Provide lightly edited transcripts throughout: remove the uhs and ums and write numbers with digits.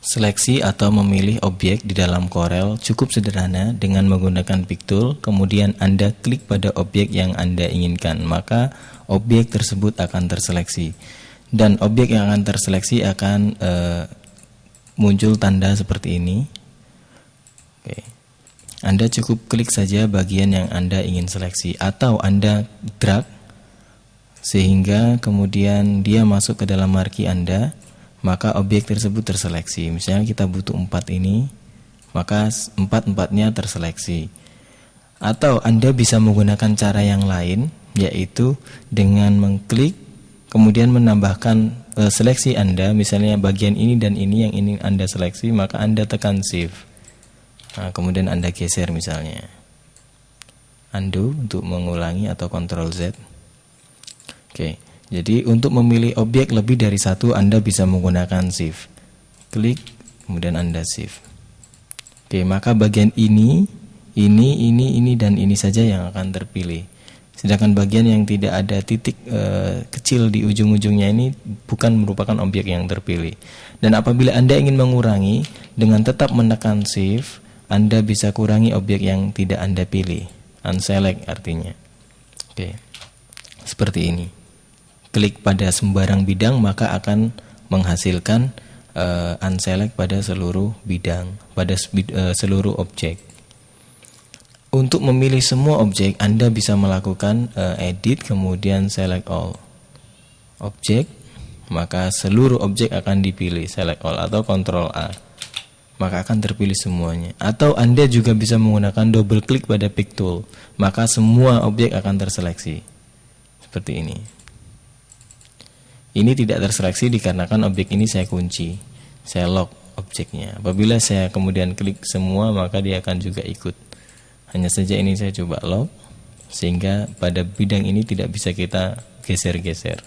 Seleksi atau memilih objek di dalam Corel cukup sederhana dengan menggunakan pick tool, kemudian Anda klik pada objek yang Anda inginkan, maka objek tersebut akan terseleksi. Dan objek yang akan terseleksi akan muncul tanda seperti ini. Oke. Anda cukup klik saja bagian yang Anda ingin seleksi, atau Anda drag sehingga kemudian dia masuk ke dalam marquee Anda, maka objek tersebut terseleksi. Misalnya kita butuh 4 ini, maka 4-4-nya terseleksi. Atau Anda bisa menggunakan cara yang lain, yaitu dengan mengklik kemudian menambahkan seleksi Anda, misalnya bagian ini dan ini yang ingin Anda seleksi, maka Anda tekan shift. Nah, kemudian Anda geser misalnya. Undo untuk mengulangi atau Ctrl Z. Oke. Jadi untuk memilih objek lebih dari satu Anda bisa menggunakan shift. Klik, kemudian Anda shift. Oke, maka bagian ini, dan ini saja yang akan terpilih. Sedangkan bagian yang tidak ada titik kecil di ujung-ujungnya ini bukan merupakan objek yang terpilih. Dan apabila Anda ingin mengurangi, dengan tetap menekan shift, Anda bisa kurangi objek yang tidak Anda pilih. Unselect artinya. Oke, seperti ini. Klik pada sembarang bidang maka akan menghasilkan unselect pada seluruh bidang, pada seluruh objek. Untuk memilih semua objek Anda bisa melakukan edit kemudian select all objek, maka seluruh objek akan dipilih, select all atau Ctrl A, maka akan terpilih semuanya. Atau Anda juga bisa menggunakan double klik pada pick tool, maka semua objek akan terseleksi seperti ini. Ini tidak terseleksi dikarenakan objek ini saya kunci, saya lock objeknya. Apabila saya kemudian klik semua maka dia akan juga ikut. Hanya saja ini saya coba lock sehingga pada bidang ini tidak bisa kita geser-geser.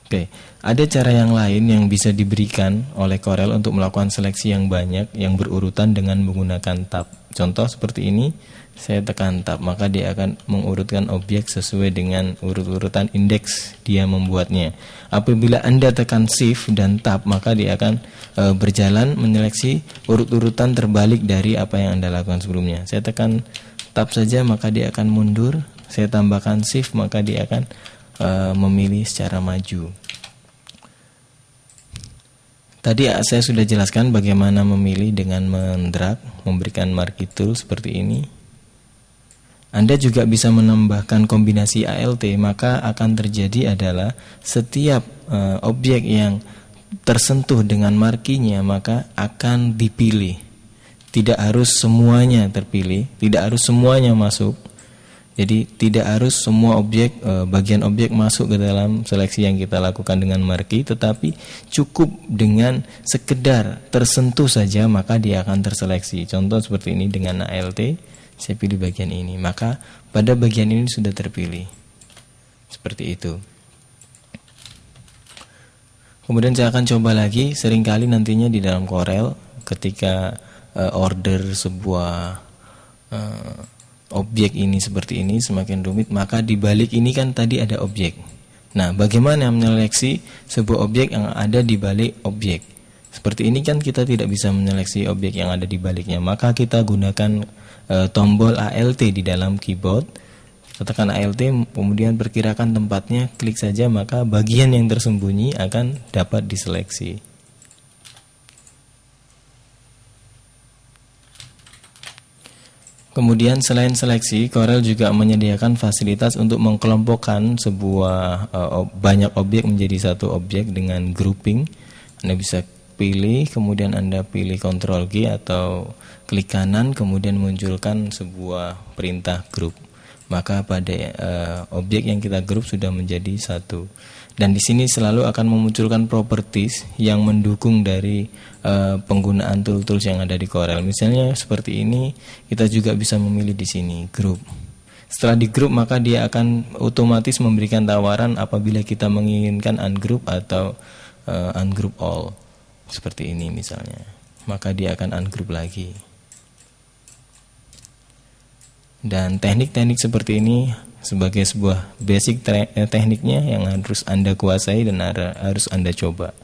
Oke, ada cara yang lain yang bisa diberikan oleh Corel untuk melakukan seleksi yang banyak yang berurutan dengan menggunakan tab. Contoh seperti ini, saya tekan tab maka dia akan mengurutkan objek sesuai dengan urut-urutan indeks dia membuatnya. Apabila Anda tekan shift dan tab maka dia akan berjalan menyeleksi urut-urutan terbalik dari apa yang Anda lakukan sebelumnya. Saya tekan tab saja maka dia akan mundur, saya tambahkan shift maka dia akan memilih secara maju. Tadi saya sudah jelaskan bagaimana memilih dengan mendrag, memberikan marquee tool seperti ini. Anda juga bisa menambahkan kombinasi ALT, maka akan terjadi adalah setiap objek yang tersentuh dengan markinya maka akan dipilih. Tidak harus semuanya terpilih, tidak harus semuanya masuk. Jadi tidak harus semua objek, bagian objek masuk ke dalam seleksi yang kita lakukan dengan marquee, tetapi cukup dengan sekedar tersentuh saja maka dia akan terseleksi. Contoh seperti ini dengan ALT, saya pilih bagian ini, maka pada bagian ini sudah terpilih. Seperti itu. Kemudian saya akan coba lagi, seringkali nantinya di dalam Corel ketika order sebuah objek ini seperti ini semakin rumit, maka di balik ini kan tadi ada objek. Nah, bagaimana menyeleksi sebuah objek yang ada di balik objek? Seperti ini kan kita tidak bisa menyeleksi objek yang ada di baliknya, maka kita gunakan tombol ALT di dalam keyboard. Kita tekan ALT, kemudian perkirakan tempatnya, klik saja, maka bagian yang tersembunyi akan dapat diseleksi. Kemudian selain seleksi, Corel juga menyediakan fasilitas untuk mengkelompokkan sebuah banyak objek menjadi satu objek dengan grouping. Anda bisa pilih, kemudian Anda pilih Ctrl G atau klik kanan, kemudian munculkan sebuah perintah group. Maka pada objek yang kita grup sudah menjadi satu. Dan di sini selalu akan memunculkan properties yang mendukung dari penggunaan tool-tools yang ada di Corel. Misalnya seperti ini, kita juga bisa memilih di sini group. Setelah di group maka dia akan otomatis memberikan tawaran apabila kita menginginkan ungroup atau ungroup all. Seperti ini misalnya. Maka dia akan ungroup lagi. Dan teknik-teknik seperti ini sebagai sebuah basic tekniknya yang harus Anda kuasai dan harus Anda coba.